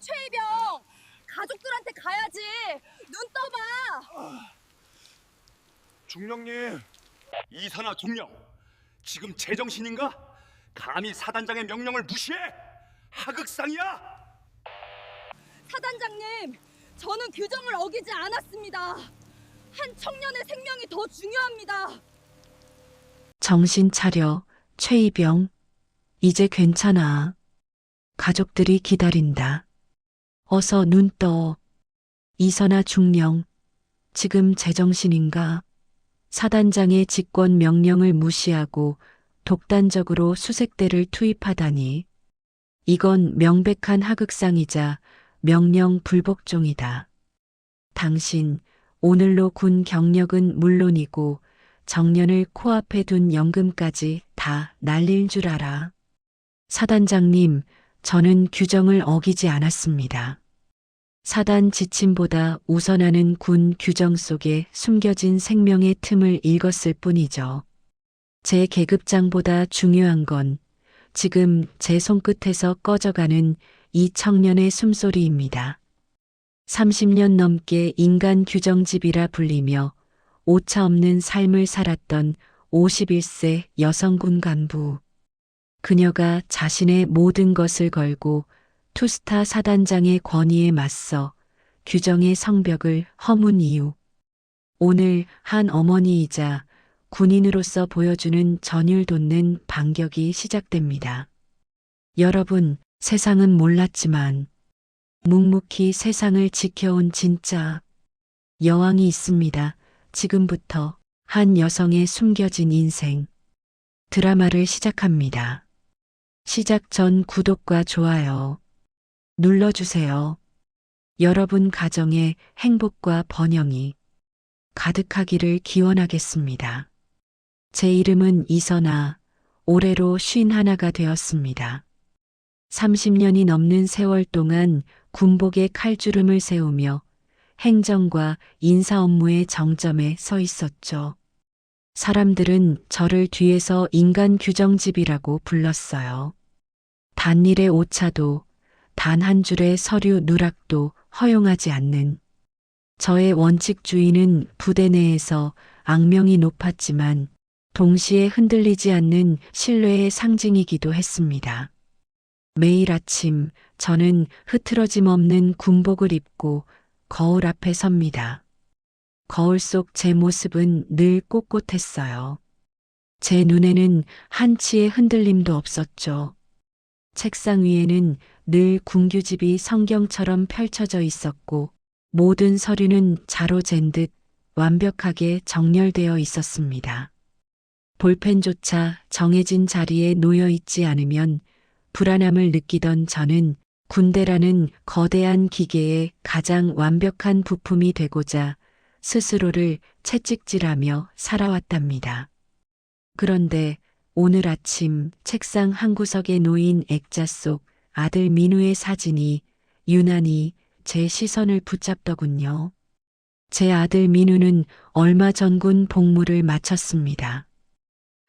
최이병. 가족들한테 가야지. 눈 떠봐. 중령님, 이선아 중령, 지금 제정신인가? 감히 사단장의 명령을 무시해? 하극상이야! 사단장님, 저는 규정을 어기지 않았습니다. 한 청년의 생명이 더 중요합니다. 정신 차려, 최이병. 이제 괜찮아. 가족들이 기다린다. 어서 눈 떠. 이선아 중령, 지금 제정신인가? 사단장의 직권 명령을 무시하고 독단적으로 수색대를 투입하다니. 이건 명백한 하극상이자 명령 불복종이다. 당신, 오늘로 군 경력은 물론이고 정년을 코앞에 둔 연금까지 다 날릴 줄 알아. 사단장님, 저는 규정을 어기지 않았습니다. 사단 지침보다 우선하는 군 규정 속에 숨겨진 생명의 틈을 읽었을 뿐이죠. 제 계급장보다 중요한 건 지금 제 손끝에서 꺼져가는 이 청년의 숨소리입니다. 30년 넘게 인간 규정집이라 불리며 오차 없는 삶을 살았던 51세 여성군 간부. 그녀가 자신의 모든 것을 걸고 투스타 사단장의 권위에 맞서 규정의 성벽을 허문 이유. 오늘 한 어머니이자 군인으로서 보여주는 전율 돋는 반격이 시작됩니다. 여러분, 세상은 몰랐지만 묵묵히 세상을 지켜온 진짜 여왕이 있습니다. 지금부터 한 여성의 숨겨진 인생 드라마를 시작합니다. 시작 전 구독과 좋아요 눌러주세요. 여러분 가정의 행복과 번영이 가득하기를 기원하겠습니다. 제 이름은 이선아, 올해로 51가 되었습니다. 30년이 넘는 세월 동안 군복의 칼주름을 세우며 행정과 인사 업무의 정점에 서 있었죠. 사람들은 저를 뒤에서 인간 규정집이라고 불렀어요. 단일의 오차도 단 한 줄의 서류 누락도 허용하지 않는 저의 원칙주의는 부대 내에서 악명이 높았지만 동시에 흔들리지 않는 신뢰의 상징이기도 했습니다. 매일 아침 저는 흐트러짐 없는 군복을 입고 거울 앞에 섭니다. 거울 속 제 모습은 늘 꼿꼿했어요. 제 눈에는 한치의 흔들림도 없었죠. 책상 위에는 늘 군규집이 성경처럼 펼쳐져 있었고 모든 서류는 자로 잰 듯 완벽하게 정렬되어 있었습니다. 볼펜조차 정해진 자리에 놓여 있지 않으면 불안함을 느끼던 저는 군대라는 거대한 기계의 가장 완벽한 부품이 되고자 스스로를 채찍질하며 살아왔답니다. 그런데 오늘 아침 책상 한 구석에 놓인 액자 속 아들 민우의 사진이 유난히 제 시선을 붙잡더군요. 제 아들 민우는 얼마 전 군 복무를 마쳤습니다.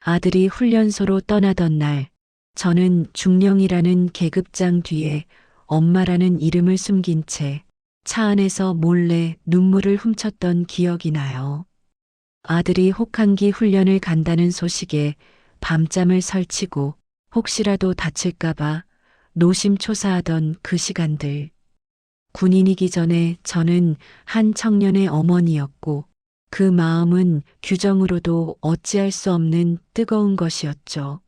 아들이 훈련소로 떠나던 날 저는 중령이라는 계급장 뒤에 엄마라는 이름을 숨긴 채 차 안에서 몰래 눈물을 훔쳤던 기억이 나요. 아들이 혹한기 훈련을 간다는 소식에 밤잠을 설치고 혹시라도 다칠까봐 노심초사하던 그 시간들. 군인이기 전에 저는 한 청년의 어머니였고 그 마음은 규정으로도 어찌할 수 없는 뜨거운 것이었죠.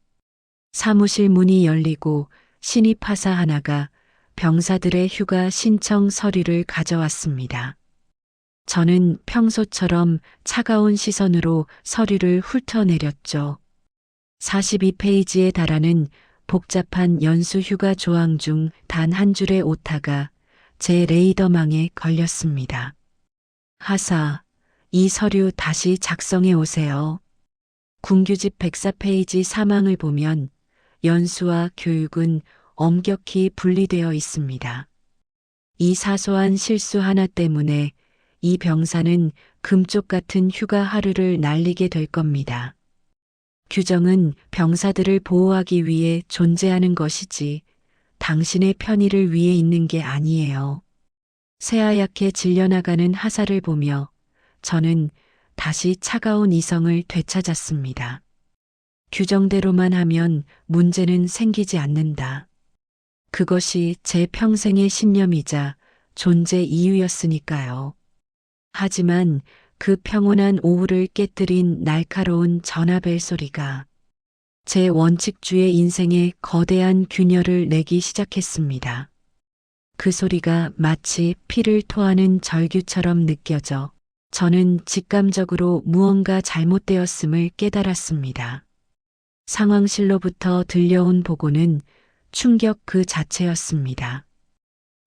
사무실 문이 열리고 신입 하사 하나가 병사들의 휴가 신청 서류를 가져왔습니다. 저는 평소처럼 차가운 시선으로 서류를 훑어내렸죠. 42페이지에 달하는 복잡한 연수 휴가 조항 중 단 한 줄의 오타가 제 레이더망에 걸렸습니다. 하사, 이 서류 다시 작성해 오세요. 군규집 104페이지 사망을 보면 연수와 교육은 엄격히 분리되어 있습니다. 이 사소한 실수 하나 때문에 이 병사는 금쪽 같은 휴가 하루를 날리게 될 겁니다. 규정은 병사들을 보호하기 위해 존재하는 것이지 당신의 편의를 위해 있는 게 아니에요. 새하얗게 질려나가는 하사를 보며 저는 다시 차가운 이성을 되찾았습니다. 규정대로만 하면 문제는 생기지 않는다. 그것이 제 평생의 신념이자 존재 이유였으니까요. 하지만 그 평온한 오후를 깨뜨린 날카로운 전화벨 소리가 제 원칙주의 인생에 거대한 균열을 내기 시작했습니다. 그 소리가 마치 피를 토하는 절규처럼 느껴져 저는 직감적으로 무언가 잘못되었음을 깨달았습니다. 상황실로부터 들려온 보고는 충격 그 자체였습니다.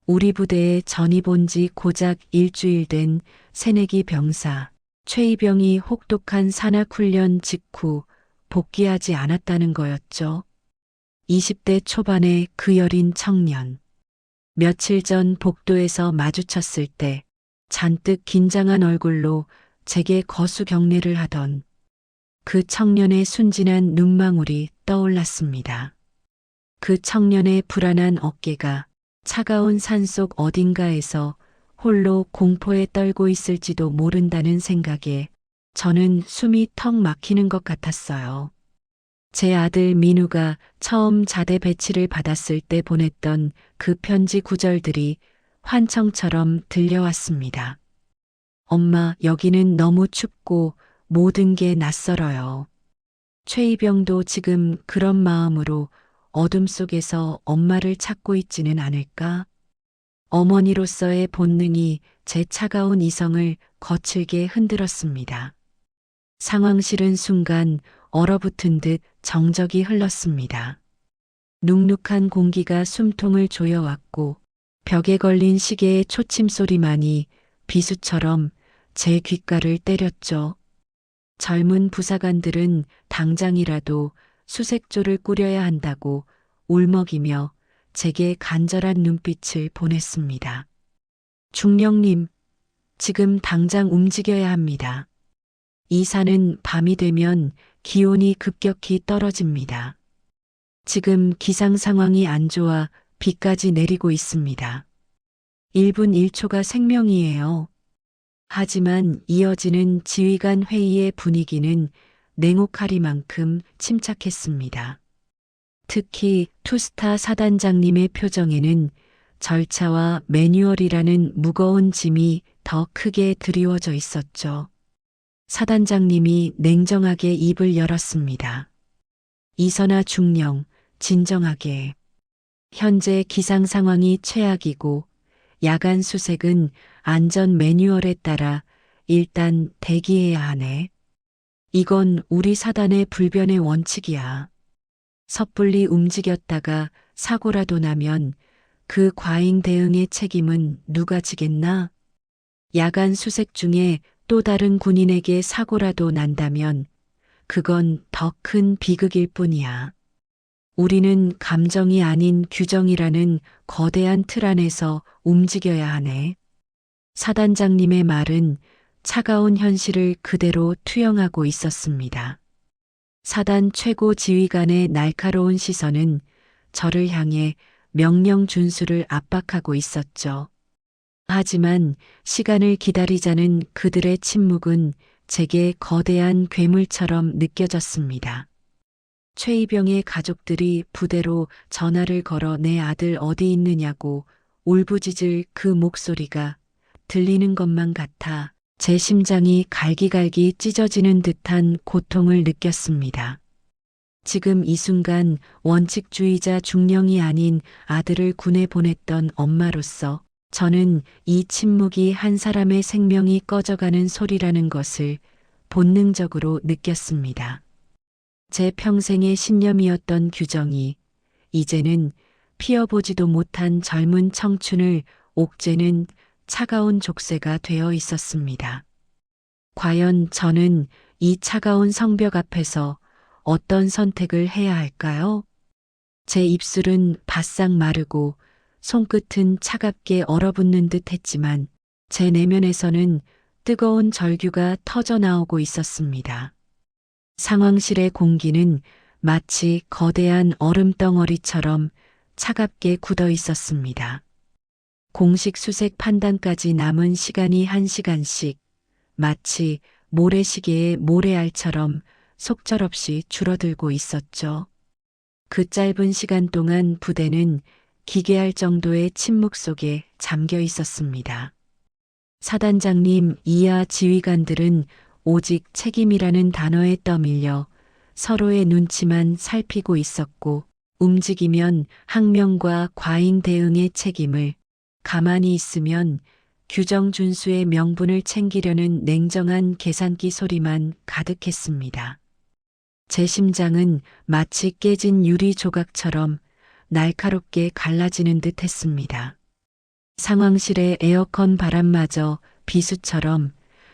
우리 부대에 전입 온 지 고작 일주일 된 새내기 병사 최이병이 혹독한 산악훈련 직후 복귀하지 않았다는 거였죠. 20대 초반의 그 여린 청년. 며칠 전 복도에서 마주쳤을 때 잔뜩 긴장한 얼굴로 제게 거수 경례를 하던 그 청년의 순진한 눈망울이 떠올랐습니다. 그 청년의 불안한 어깨가 차가운 산속 어딘가에서 홀로 공포에 떨고 있을지도 모른다는 생각에 저는 숨이 턱 막히는 것 같았어요. 제 아들 민우가 처음 자대 배치를 받았을 때 보냈던 그 편지 구절들이 환청처럼 들려왔습니다. 엄마, 여기는 너무 춥고 모든 게 낯설어요. 최이병도 지금 그런 마음으로 어둠 속에서 엄마를 찾고 있지는 않을까? 어머니로서의 본능이 제 차가운 이성을 거칠게 흔들었습니다. 상황실은 순간 얼어붙은 듯 정적이 흘렀습니다. 눅눅한 공기가 숨통을 조여왔고 벽에 걸린 시계의 초침소리만이 비수처럼 제 귓가를 때렸죠. 젊은 부사관들은 당장이라도 수색조를 꾸려야 한다고 울먹이며 제게 간절한 눈빛을 보냈습니다. 중령님, 지금 당장 움직여야 합니다. 이 산은 밤이 되면 기온이 급격히 떨어집니다. 지금 기상 상황이 안 좋아 비까지 내리고 있습니다. 1분 1초가 생명이에요. 하지만 이어지는 지휘관 회의의 분위기는 냉혹하리만큼 침착했습니다. 특히 투스타 사단장님의 표정에는 절차와 매뉴얼이라는 무거운 짐이 더 크게 드리워져 있었죠. 사단장님이 냉정하게 입을 열었습니다. 이선아 중령, 진정하게. 현재 기상 상황이 최악이고 야간 수색은 안전 매뉴얼에 따라 일단 대기해야 하네. 이건 우리 사단의 불변의 원칙이야. 섣불리 움직였다가 사고라도 나면 그 과잉 대응의 책임은 누가 지겠나? 야간 수색 중에 또 다른 군인에게 사고라도 난다면 그건 더 큰 비극일 뿐이야. 우리는 감정이 아닌 규정이라는 거대한 틀 안에서 움직여야 하네. 사단장님의 말은 차가운 현실을 그대로 투영하고 있었습니다. 사단 최고 지휘관의 날카로운 시선은 저를 향해 명령 준수를 압박하고 있었죠. 하지만 시간을 기다리자는 그들의 침묵은 제게 거대한 괴물처럼 느껴졌습니다. 최이병의 가족들이 부대로 전화를 걸어 내 아들 어디 있느냐고 울부짖을 그 목소리가 들리는 것만 같아 제 심장이 갈기갈기 찢어지는 듯한 고통을 느꼈습니다. 지금 이 순간 원칙주의자 중령이 아닌 아들을 군에 보냈던 엄마로서 저는 이 침묵이 한 사람의 생명이 꺼져가는 소리라는 것을 본능적으로 느꼈습니다. 제 평생의 신념이었던 규정이 이제는 피어보지도 못한 젊은 청춘을 옥죄는 차가운 족쇄가 되어 있었습니다. 과연 저는 이 차가운 성벽 앞에서 어떤 선택을 해야 할까요? 제 입술은 바싹 마르고 손끝은 차갑게 얼어붙는 듯 했지만 제 내면에서는 뜨거운 절규가 터져 나오고 있었습니다. 상황실의 공기는 마치 거대한 얼음덩어리처럼 차갑게 굳어 있었습니다. 공식 수색 판단까지 남은 시간이 1시간씩 마치 모래시계의 모래알처럼 속절없이 줄어들고 있었죠. 그 짧은 시간 동안 부대는 기괴할 정도의 침묵 속에 잠겨 있었습니다. 사단장님 이하 지휘관들은 오직 책임이라는 단어에 떠밀려 서로의 눈치만 살피고 있었고, 움직이면 항명과 과잉 대응의 책임을, 가만히 있으면 규정 준수의 명분을 챙기려는 냉정한 계산기 소리만 가득했습니다. 제 심장은 마치 깨진 유리 조각처럼 날카롭게 갈라지는 듯 했습니다. 상황실의 에어컨 바람마저 비수처럼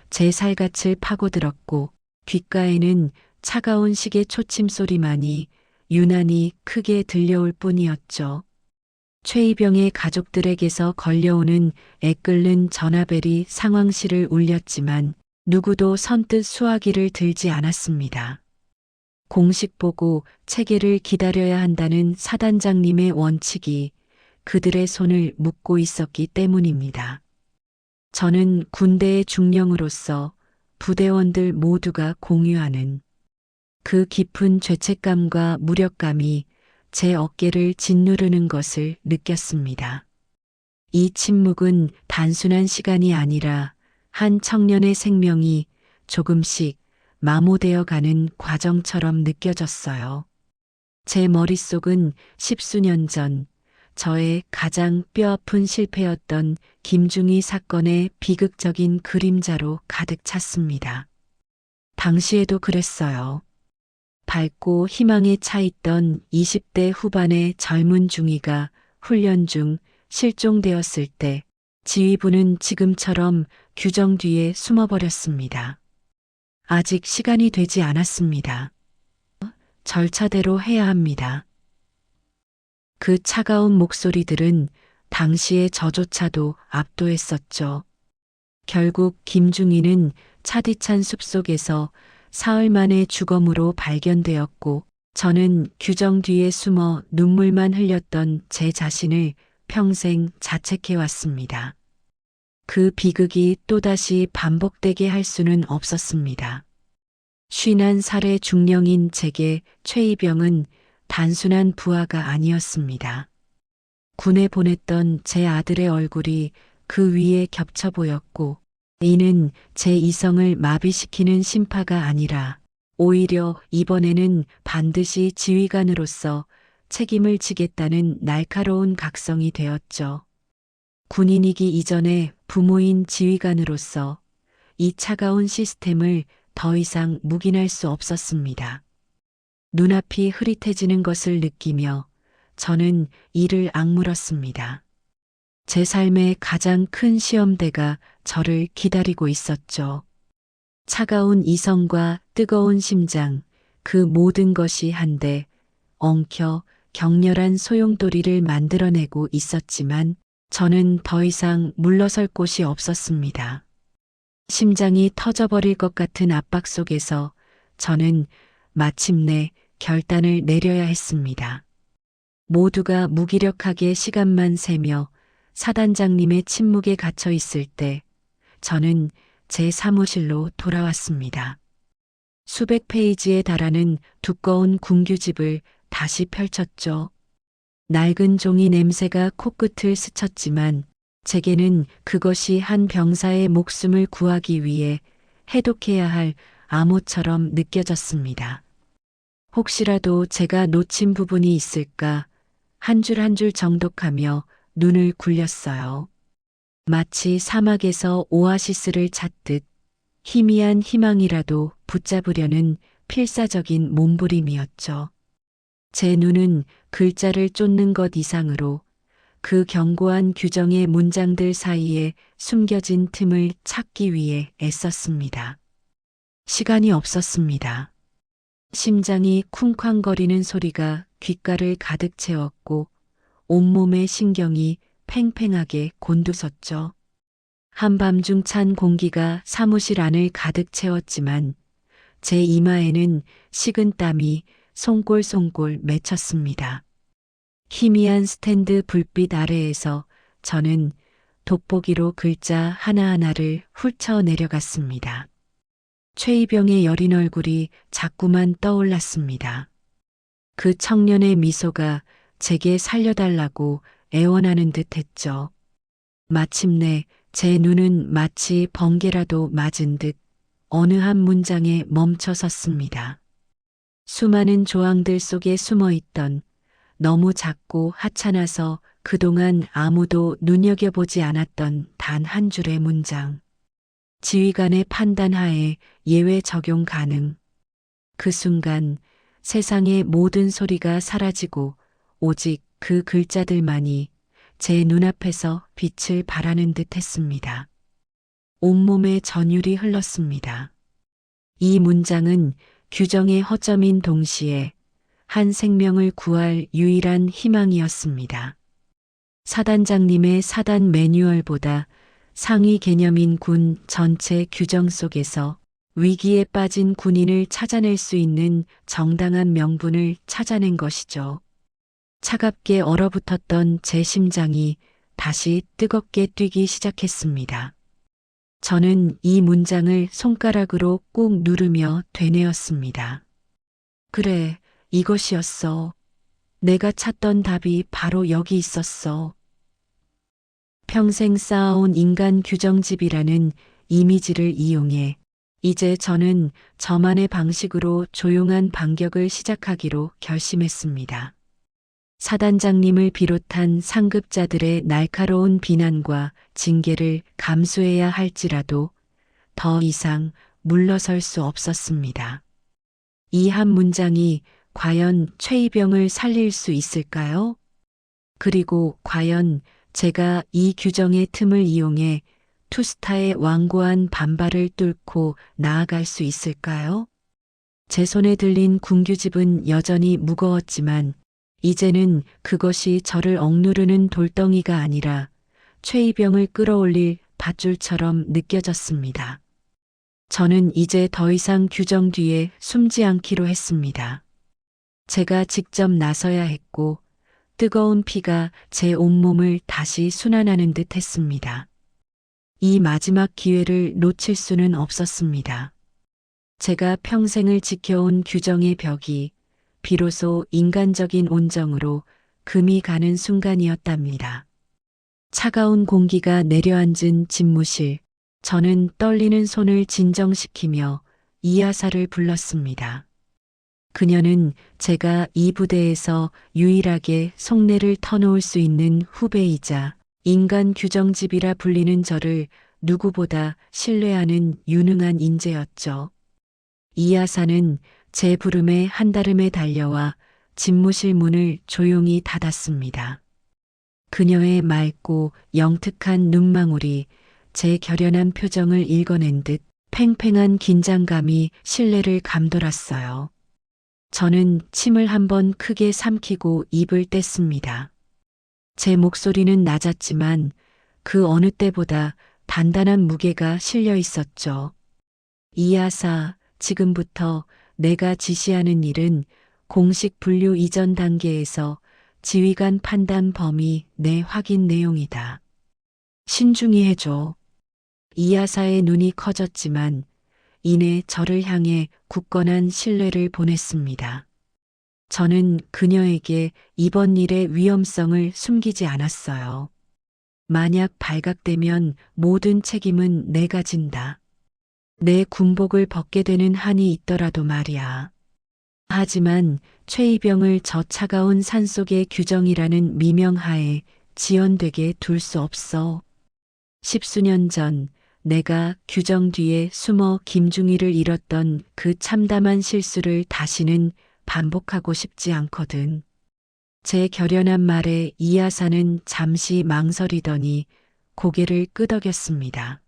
제 살갗을 파고들었고, 귓가에는 차가운 시계 초침 소리만이 유난히 크게 들려올 뿐이었죠. 최이병의 가족들에게서 걸려오는 애끓는 전화벨이 상황실을 울렸지만 누구도 선뜻 수화기를 들지 않았습니다. 공식 보고 체계를 기다려야 한다는 사단장님의 원칙이 그들의 손을 묶고 있었기 때문입니다. 저는 군대의 중령으로서 부대원들 모두가 공유하는 그 깊은 죄책감과 무력감이 제 어깨를 짓누르는 것을 느꼈습니다. 이 침묵은 단순한 시간이 아니라 한 청년의 생명이 조금씩 마모되어 가는 과정처럼 느껴졌어요. 제 머릿속은 10수년 전 저의 가장 뼈아픈 실패였던 김중희 사건의 비극적인 그림자로 가득 찼습니다. 당시에도 그랬어요. 밝고 희망에 차 있던 20대 후반의 젊은 중이가 훈련 중 실종되었을 때 지휘부는 지금처럼 규정 뒤에 숨어버렸습니다. 아직 시간이 되지 않았습니다. 절차대로 해야 합니다. 그 차가운 목소리들은 당시의 저조차도 압도했었죠. 결국 김중희는 차디찬 숲속에서 사흘 만에 주검으로 발견되었고, 저는 규정 뒤에 숨어 눈물만 흘렸던 제 자신을 평생 자책해왔습니다. 그 비극이 또다시 반복되게 할 수는 없었습니다. 51살의 중령인 제게 최이병은 단순한 부하가 아니었습니다. 군에 보냈던 제 아들의 얼굴이 그 위에 겹쳐 보였고, 이는 제 이성을 마비시키는 심파가 아니라 오히려 이번에는 반드시 지휘관으로서 책임을 지겠다는 날카로운 각성이 되었죠. 군인이기 이전에 부모인 지휘관으로서 이 차가운 시스템을 더 이상 묵인할 수 없었습니다. 눈앞이 흐릿해지는 것을 느끼며 저는 이를 악물었습니다. 제 삶의 가장 큰 시험대가 저를 기다리고 있었죠. 차가운 이성과 뜨거운 심장, 그 모든 것이 한데 엉켜 격렬한 소용돌이를 만들어내고 있었지만 저는 더 이상 물러설 곳이 없었습니다. 심장이 터져버릴 것 같은 압박 속에서 저는 마침내 결단을 내려야 했습니다. 모두가 무기력하게 시간만 세며 사단장님의 침묵에 갇혀 있을 때 저는 제 사무실로 돌아왔습니다. 수백 페이지에 달하는 두꺼운 군규집을 다시 펼쳤죠. 낡은 종이 냄새가 코끝을 스쳤지만 제게는 그것이 한 병사의 목숨을 구하기 위해 해독해야 할 암호처럼 느껴졌습니다. 혹시라도 제가 놓친 부분이 있을까 한 줄 한 줄 정독하며 눈을 굴렸어요. 마치 사막에서 오아시스를 찾듯 희미한 희망이라도 붙잡으려는 필사적인 몸부림이었죠. 제 눈은 글자를 쫓는 것 이상으로 그 견고한 규정의 문장들 사이에 숨겨진 틈을 찾기 위해 애썼습니다. 시간이 없었습니다. 심장이 쿵쾅거리는 소리가 귓가를 가득 채웠고 온몸의 신경이 팽팽하게 곤두섰죠. 한밤중 찬 공기가 사무실 안을 가득 채웠지만 제 이마에는 식은 땀이 송골송골 맺혔습니다. 희미한 스탠드 불빛 아래에서 저는 돋보기로 글자 하나하나를 훑쳐 내려갔습니다. 최이병의 여린 얼굴이 자꾸만 떠올랐습니다. 그 청년의 미소가 제게 살려달라고 애원하는 듯 했죠. 마침내 제 눈은 마치 번개라도 맞은 듯 어느 한 문장에 멈춰 섰습니다. 수많은 조항들 속에 숨어 있던 너무 작고 하찮아서 그동안 아무도 눈여겨보지 않았던 단 한 줄의 문장. 지휘관의 판단하에 예외 적용 가능. 그 순간 세상의 모든 소리가 사라지고 오직 그 글자들만이 제 눈앞에서 빛을 발하는 듯 했습니다. 온몸에 전율이 흘렀습니다. 이 문장은 규정의 허점인 동시에 한 생명을 구할 유일한 희망이었습니다. 사단장님의 사단 매뉴얼보다 상위 개념인 군 전체 규정 속에서 위기에 빠진 군인을 찾아낼 수 있는 정당한 명분을 찾아낸 것이죠. 차갑게 얼어붙었던 제 심장이 다시 뜨겁게 뛰기 시작했습니다. 저는 이 문장을 손가락으로 꾹 누르며 되뇌었습니다. 그래, 이것이었어. 내가 찾던 답이 바로 여기 있었어. 평생 쌓아온 인간 규정집이라는 이미지를 이용해 이제 저는 저만의 방식으로 조용한 반격을 시작하기로 결심했습니다. 사단장님을 비롯한 상급자들의 날카로운 비난과 징계를 감수해야 할지라도 더 이상 물러설 수 없었습니다. 이 한 문장이 과연 최이병을 살릴 수 있을까요? 그리고 과연 제가 이 규정의 틈을 이용해 투스타의 완고한 반발을 뚫고 나아갈 수 있을까요? 제 손에 들린 군규집은 여전히 무거웠지만 이제는 그것이 저를 억누르는 돌덩이가 아니라 최이병을 끌어올릴 밧줄처럼 느껴졌습니다. 저는 이제 더 이상 규정 뒤에 숨지 않기로 했습니다. 제가 직접 나서야 했고 뜨거운 피가 제 온몸을 다시 순환하는 듯 했습니다. 이 마지막 기회를 놓칠 수는 없었습니다. 제가 평생을 지켜온 규정의 벽이 비로소 인간적인 온정으로 금이 가는 순간이었답니다. 차가운 공기가 내려앉은 집무실, 저는 떨리는 손을 진정시키며 이하사를 불렀습니다. 그녀는 제가 이 부대에서 유일하게 속내를 터놓을 수 있는 후배이자 인간 규정집이라 불리는 저를 누구보다 신뢰하는 유능한 인재였죠. 이하사는 제 부름에 한달음에 달려와 집무실 문을 조용히 닫았습니다. 그녀의 맑고 영특한 눈망울이 제 결연한 표정을 읽어낸 듯 팽팽한 긴장감이 신뢰를 감돌았어요. 저는 침을 한번 크게 삼키고 입을 뗐습니다. 제 목소리는 낮았지만 그 어느 때보다 단단한 무게가 실려 있었죠. 이하사, 지금부터 내가 지시하는 일은 공식 분류 이전 단계에서 지휘관 판단 범위 내 확인 내용이다. 신중히 해줘. 이하사의 눈이 커졌지만 이내 저를 향해 굳건한 신뢰를 보냈습니다. 저는 그녀에게 이번 일의 위험성을 숨기지 않았어요. 만약 발각되면 모든 책임은 내가 진다. 내 군복을 벗게 되는 한이 있더라도 말이야. 하지만 최이병을 저 차가운 산속의 규정이라는 미명하에 지연되게 둘 수 없어. 10수년 전 내가 규정 뒤에 숨어 김중희를 잃었던 그 참담한 실수를 다시는 반복하고 싶지 않거든. 제 결연한 말에 이하사는 잠시 망설이더니 고개를 끄덕였습니다.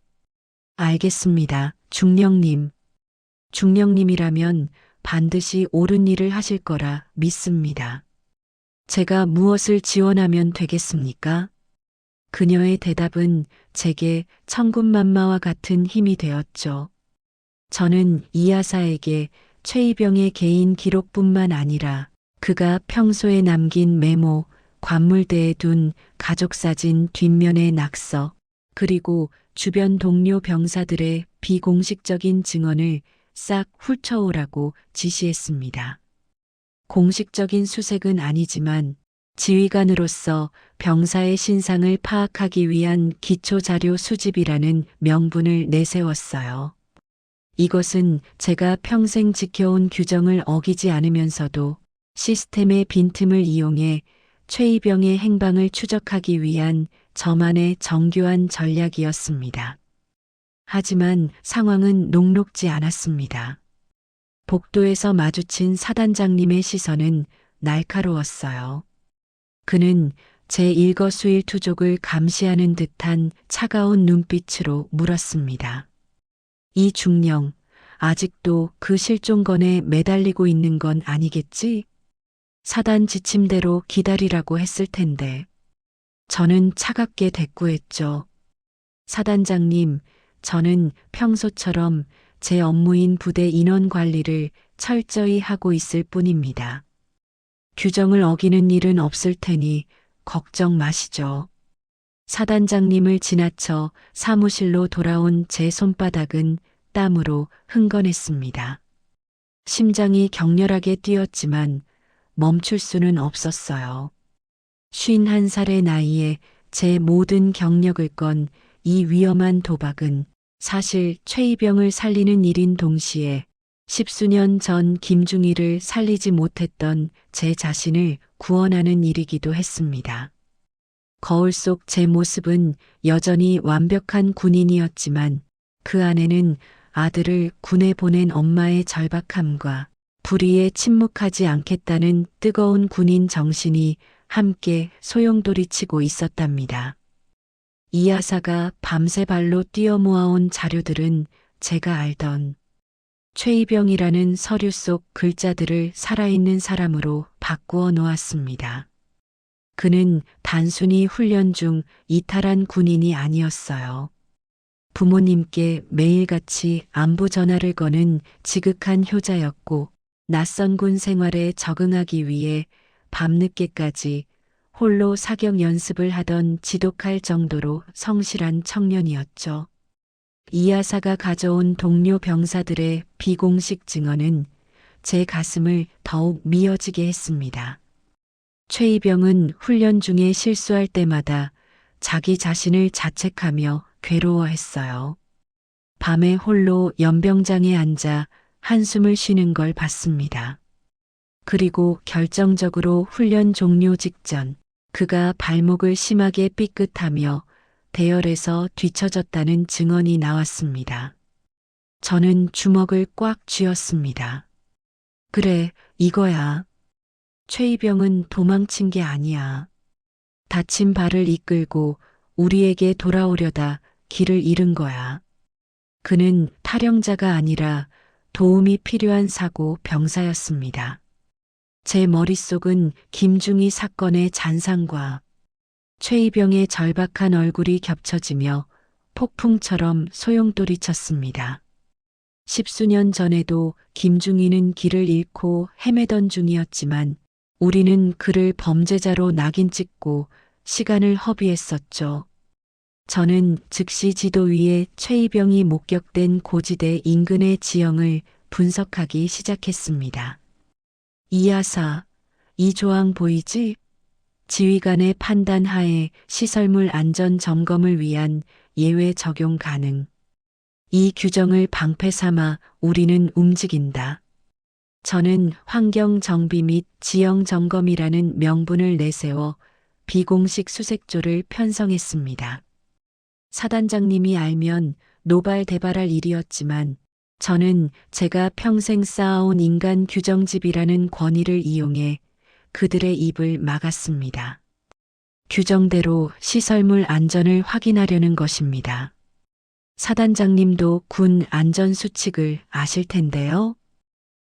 알겠습니다, 중령님. 중령님이라면 반드시 옳은 일을 하실 거라 믿습니다. 제가 무엇을 지원하면 되겠습니까? 그녀의 대답은 제게 천군만마와 같은 힘이 되었죠. 저는 이하사에게 최이병의 개인 기록뿐만 아니라 그가 평소에 남긴 메모, 관물대에 둔 가족사진 뒷면의 낙서, 그리고 주변 동료 병사들의 비공식적인 증언을 싹 훑어오라고 지시했습니다. 공식적인 수색은 아니지만 지휘관으로서 병사의 신상을 파악하기 위한 기초자료 수집이라는 명분을 내세웠어요. 이것은 제가 평생 지켜온 규정을 어기지 않으면서도 시스템의 빈틈을 이용해 최이병의 행방을 추적하기 위한 저만의 정교한 전략이었습니다. 하지만 상황은 녹록지 않았습니다. 복도에서 마주친 사단장님의 시선은 날카로웠어요. 그는 제 일거수일투족을 감시하는 듯한 차가운 눈빛으로 물었습니다. 이 중령, 아직도 그 실종건에 매달리고 있는 건 아니겠지? 사단 지침대로 기다리라고 했을 텐데. 저는 차갑게 대꾸했죠. 사단장님, 저는 평소처럼 제 업무인 부대 인원 관리를 철저히 하고 있을 뿐입니다. 규정을 어기는 일은 없을 테니 걱정 마시죠. 사단장님을 지나쳐 사무실로 돌아온 제 손바닥은 땀으로 흥건했습니다. 심장이 격렬하게 뛰었지만 멈출 수는 없었어요. 51살의 나이에 제 모든 경력을 건 이 위험한 도박은 사실 최이병을 살리는 일인 동시에 10수년 전 김중희를 살리지 못했던 제 자신을 구원하는 일이기도 했습니다. 거울 속 제 모습은 여전히 완벽한 군인이었지만 그 안에는 아들을 군에 보낸 엄마의 절박함과 불의에 침묵하지 않겠다는 뜨거운 군인 정신이 함께 소용돌이치고 있었답니다. 이하사가 밤새 발로 뛰어 모아온 자료들은 제가 알던 최이병이라는 서류 속 글자들을 살아있는 사람으로 바꾸어 놓았습니다. 그는 단순히 훈련 중 이탈한 군인이 아니었어요. 부모님께 매일같이 안부 전화를 거는 지극한 효자였고 낯선 군 생활에 적응하기 위해 밤늦게까지 홀로 사격 연습을 하던 지독할 정도로 성실한 청년이었죠. 이하사가 가져온 동료 병사들의 비공식 증언은 제 가슴을 더욱 미어지게 했습니다. 최이병은 훈련 중에 실수할 때마다 자기 자신을 자책하며 괴로워했어요. 밤에 홀로 연병장에 앉아 한숨을 쉬는 걸 봤습니다. 그리고 결정적으로 훈련 종료 직전 그가 발목을 심하게 삐끗하며 대열에서 뒤처졌다는 증언이 나왔습니다. 저는 주먹을 꽉 쥐었습니다. 그래, 이거야. 최이병은 도망친 게 아니야. 다친 발을 이끌고 우리에게 돌아오려다 길을 잃은 거야. 그는 탈영자가 아니라 도움이 필요한 사고 병사였습니다. 제 머릿속은 김중희 사건의 잔상과 최이병의 절박한 얼굴이 겹쳐지며 폭풍처럼 소용돌이쳤습니다. 10수년 전에도 김중희는 길을 잃고 헤매던 중이었지만 우리는 그를 범죄자로 낙인 찍고 시간을 허비했었죠. 저는 즉시 지도 위에 최이병이 목격된 고지대 인근의 지형을 분석하기 시작했습니다. 이하사, 이 조항 보이지? 지휘관의 판단 하에 시설물 안전 점검을 위한 예외 적용 가능. 이 규정을 방패 삼아 우리는 움직인다. 저는 환경 정비 및 지형 점검이라는 명분을 내세워 비공식 수색조를 편성했습니다. 사단장님이 알면 노발대발할 일이었지만 저는 제가 평생 쌓아온 인간 규정집이라는 권위를 이용해 그들의 입을 막았습니다. 규정대로 시설물 안전을 확인하려는 것입니다. 사단장님도 군 안전수칙을 아실 텐데요.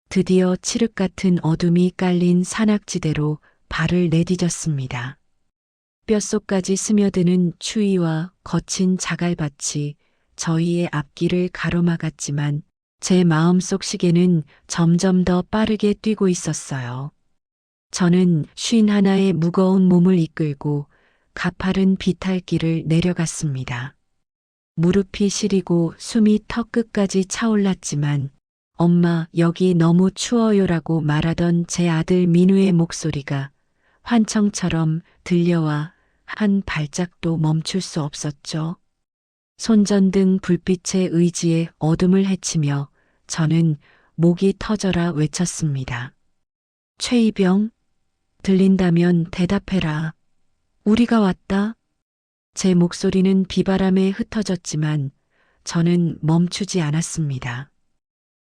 드디어 칠흑 같은 어둠이 깔린 산악지대로 발을 내디뎠습니다. 뼛속까지 스며드는 추위와 거친 자갈밭이 저희의 앞길을 가로막았지만 제 마음속 시계는 점점 더 빠르게 뛰고 있었어요. 저는 51의 무거운 몸을 이끌고 가파른 비탈길을 내려갔습니다. 무릎이 시리고 숨이 턱끝까지 차올랐지만 엄마 여기 너무 추워요라고 말하던 제 아들 민우의 목소리가 환청처럼 들려와 한 발짝도 멈출 수 없었죠. 손전등 불빛의 의지에 어둠을 헤치며 저는 목이 터져라 외쳤습니다. 최이병, 들린다면 대답해라. 우리가 왔다. 제 목소리는 비바람에 흩어졌지만 저는 멈추지 않았습니다.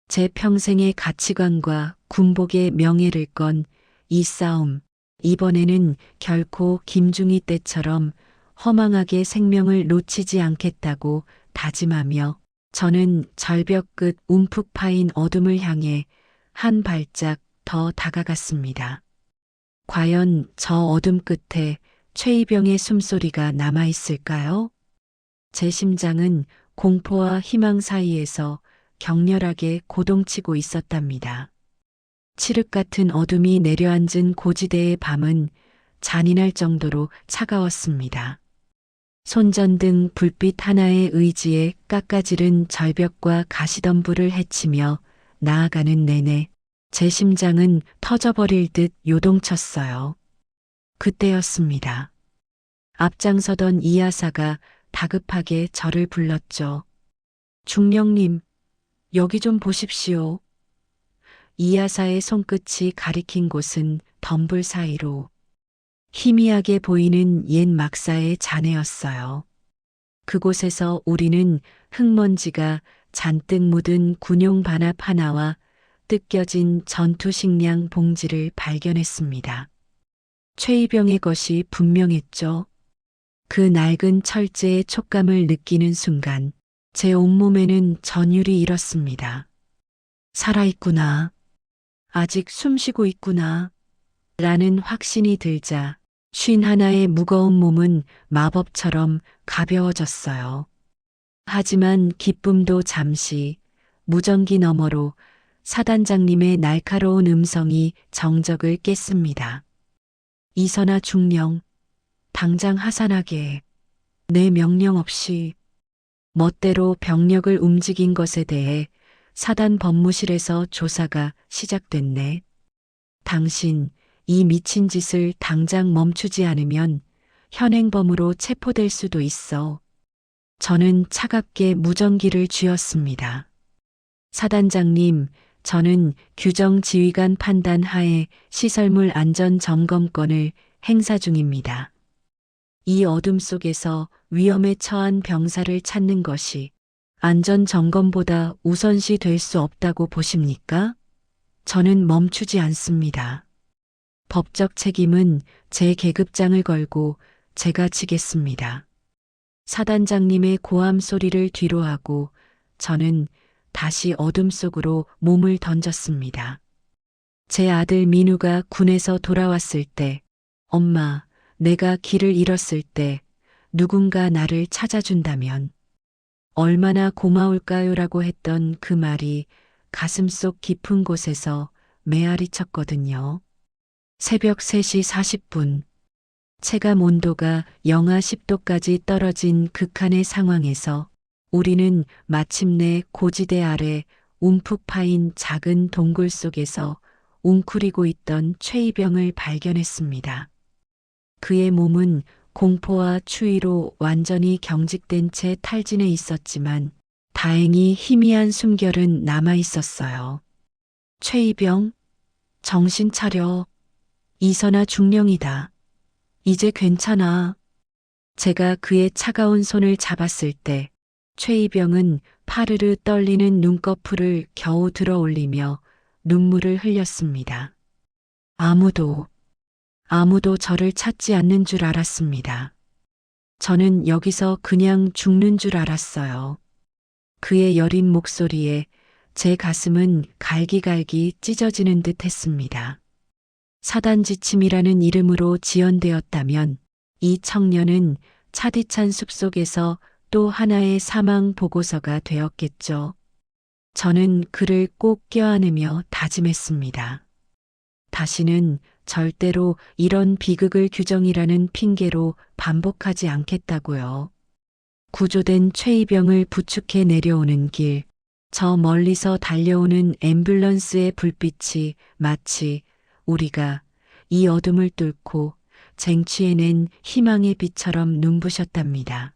제 평생의 가치관과 군복의 명예를 건 이 싸움, 이번에는 결코 김중희 때처럼 허망하게 생명을 놓치지 않겠다고 다짐하며 저는 절벽 끝 움푹 파인 어둠을 향해 한 발짝 더 다가갔습니다. 과연 저 어둠 끝에 최이병의 숨소리가 남아있을까요? 제 심장은 공포와 희망 사이에서 격렬하게 고동치고 있었답니다. 칠흑 같은 어둠이 내려앉은 고지대의 밤은 잔인할 정도로 차가웠습니다. 손전등 불빛 하나의 의지에 깎아지른 절벽과 가시덤불을 헤치며 나아가는 내내 제 심장은 터져버릴 듯 요동쳤어요. 그때였습니다. 앞장서던 이하사가 다급하게 저를 불렀죠. 중령님, 여기 좀 보십시오. 이하사의 손끝이 가리킨 곳은 덤불 사이로 희미하게 보이는 옛 막사의 잔해였어요. 그곳에서 우리는 흙먼지가 잔뜩 묻은 군용 반합 하나와 뜯겨진 전투 식량 봉지를 발견했습니다. 최이병의 것이 분명했죠. 그 낡은 철제의 촉감을 느끼는 순간 제 온몸에는 전율이 일었습니다. 살아있구나. 아직 숨쉬고 있구나. 라는 확신이 들자 51의 무거운 몸은 마법처럼 가벼워졌어요. 하지만 기쁨도 잠시 무전기 너머로 사단장님의 날카로운 음성이 정적을 깼습니다. 이선아 중령, 당장 하산하게 해. 내 명령 없이. 멋대로 병력을 움직인 것에 대해 사단 법무실에서 조사가 시작됐네. 당신 이 미친 짓을 당장 멈추지 않으면 현행범으로 체포될 수도 있어. 저는 차갑게 무전기를 쥐었습니다. 사단장님, 저는 규정 지휘관 판단 하에 시설물 안전 점검권을 행사 중입니다. 이 어둠 속에서 위험에 처한 병사를 찾는 것이 안전 점검보다 우선시 될 수 없다고 보십니까? 저는 멈추지 않습니다. 법적 책임은 제 계급장을 걸고 제가 지겠습니다. 사단장님의 고함 소리를 뒤로하고 저는 다시 어둠 속으로 몸을 던졌습니다. 제 아들 민우가 군에서 돌아왔을 때, 엄마, 내가 길을 잃었을 때 누군가 나를 찾아준다면 얼마나 고마울까요라고 했던 그 말이 가슴속 깊은 곳에서 메아리 쳤거든요. 새벽 3시 40분. 체감 온도가 영하 10도까지 떨어진 극한의 상황에서 우리는 마침내 고지대 아래 움푹 파인 작은 동굴 속에서 웅크리고 있던 최이병을 발견했습니다. 그의 몸은 공포와 추위로 완전히 경직된 채 탈진해 있었지만 다행히 희미한 숨결은 남아 있었어요. 최이병, 정신 차려. 이선아 중령이다. 이제 괜찮아. 제가 그의 차가운 손을 잡았을 때 최이병은 파르르 떨리는 눈꺼풀을 겨우 들어 올리며 눈물을 흘렸습니다. 아무도 저를 찾지 않는 줄 알았습니다. 저는 여기서 그냥 죽는 줄 알았어요. 그의 여린 목소리에 제 가슴은 갈기갈기 찢어지는 듯 했습니다. 사단지침이라는 이름으로 지연되었다면 이 청년은 차디찬 숲속에서 또 하나의 사망 보고서가 되었겠죠. 저는 그를 꼭 껴안으며 다짐했습니다. 다시는 절대로 이런 비극을 규정이라는 핑계로 반복하지 않겠다고요. 구조된 최이병을 부축해 내려오는 길, 저 멀리서 달려오는 앰뷸런스의 불빛이 마치 우리가 이 어둠을 뚫고 쟁취해낸 희망의 빛처럼 눈부셨답니다.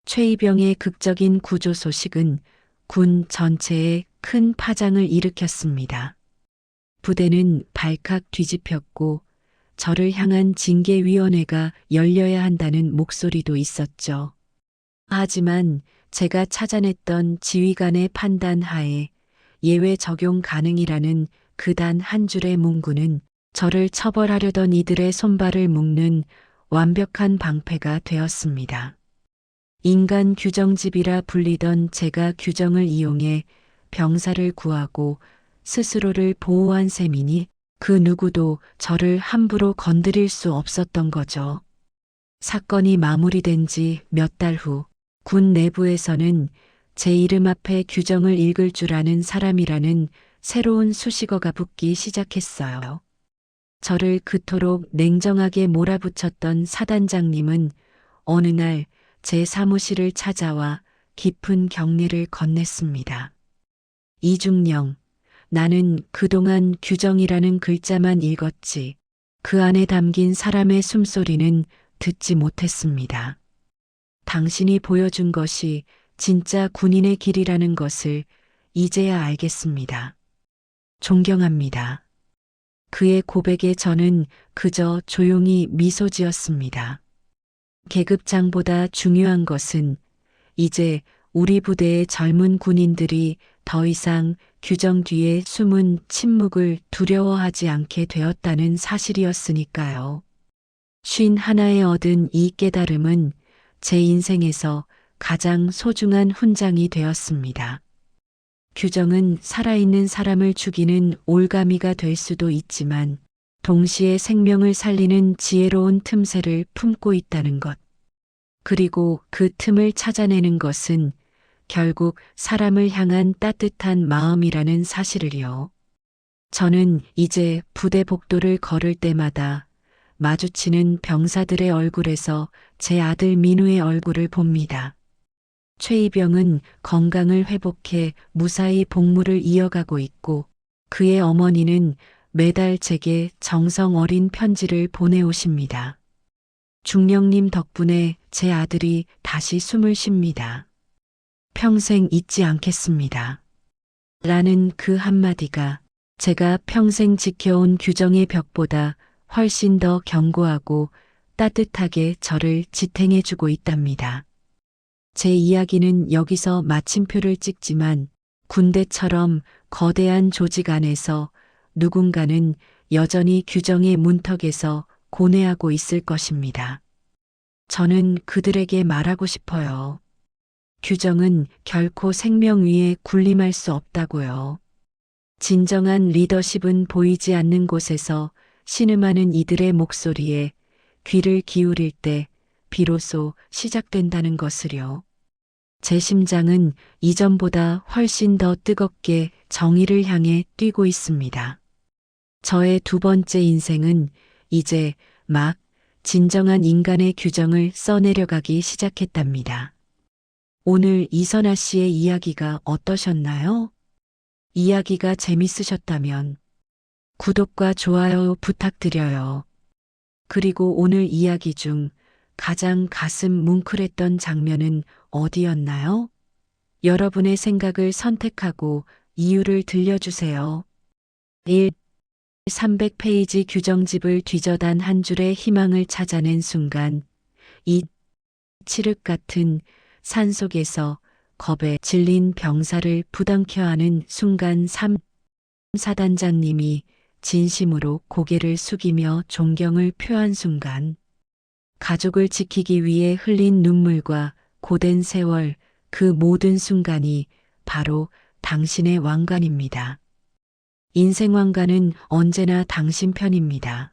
최이병의 극적인 구조 소식은 군 전체에 큰 파장을 일으켰습니다. 부대는 발칵 뒤집혔고 저를 향한 징계위원회가 열려야 한다는 목소리도 있었죠. 하지만 제가 찾아냈던 지휘관의 판단 하에 예외 적용 가능이라는 그 단 한 줄의 문구는 저를 처벌하려던 이들의 손발을 묶는 완벽한 방패가 되었습니다. 인간 규정집이라 불리던 제가 규정을 이용해 병사를 구하고 스스로를 보호한 셈이니 그 누구도 저를 함부로 건드릴 수 없었던 거죠. 사건이 마무리된 지 몇 달 후 군 내부에서는 제 이름 앞에 규정을 읽을 줄 아는 사람이라는 새로운 수식어가 붙기 시작했어요. 저를 그토록 냉정하게 몰아붙였던 사단장님은 어느 날 제 사무실을 찾아와 깊은 경례를 건넸습니다. 이중령, 나는 그동안 규정이라는 글자만 읽었지 그 안에 담긴 사람의 숨소리는 듣지 못했습니다. 당신이 보여준 것이 진짜 군인의 길이라는 것을 이제야 알겠습니다. 존경합니다. 그의 고백에 저는 그저 조용히 미소 지었습니다. 계급장보다 중요한 것은 이제 우리 부대의 젊은 군인들이 더 이상 규정 뒤에 숨은 침묵을 두려워하지 않게 되었다는 사실이었으니까요. 51에 얻은 이 깨달음은 제 인생에서 가장 소중한 훈장이 되었습니다. 규정은 살아있는 사람을 죽이는 올가미가 될 수도 있지만 동시에 생명을 살리는 지혜로운 틈새를 품고 있다는 것. 그리고 그 틈을 찾아내는 것은 결국 사람을 향한 따뜻한 마음이라는 사실을요. 저는 이제 부대 복도를 걸을 때마다 마주치는 병사들의 얼굴에서 제 아들 민우의 얼굴을 봅니다. 최이병은 건강을 회복해 무사히 복무를 이어가고 있고 그의 어머니는 매달 제게 정성 어린 편지를 보내오십니다. 중령님 덕분에 제 아들이 다시 숨을 쉽니다. 평생 잊지 않겠습니다. 라는 그 한마디가 제가 평생 지켜온 규정의 벽보다 훨씬 더 견고하고 따뜻하게 저를 지탱해주고 있답니다. 제 이야기는 여기서 마침표를 찍지만 군대처럼 거대한 조직 안에서 누군가는 여전히 규정의 문턱에서 고뇌하고 있을 것입니다. 저는 그들에게 말하고 싶어요. 규정은 결코 생명 위에 군림할 수 없다고요. 진정한 리더십은 보이지 않는 곳에서 신음하는 이들의 목소리에 귀를 기울일 때 비로소 시작된다는 것을요. 제 심장은 이전보다 훨씬 더 뜨겁게 정의를 향해 뛰고 있습니다. 저의 두 번째 인생은 이제 막 진정한 인간의 규정을 써내려가기 시작했답니다. 오늘 이선아 씨의 이야기가 어떠셨나요? 이야기가 재밌으셨다면 구독과 좋아요 부탁드려요. 그리고 오늘 이야기 중 가장 가슴 뭉클했던 장면은 어디였나요? 여러분의 생각을 선택하고 이유를 들려주세요. 1. 300페이지 규정집을 뒤져단 한 줄의 희망을 찾아낸 순간. 2. 칠흑 같은 산속에서 겁에 질린 병사를 부둥켜 안은 순간. 3. 사단장님이 진심으로 고개를 숙이며 존경을 표한 순간. 가족을 지키기 위해 흘린 눈물과 고된 세월, 그 모든 순간이 바로 당신의 왕관입니다. 인생 왕관은 언제나 당신 편입니다.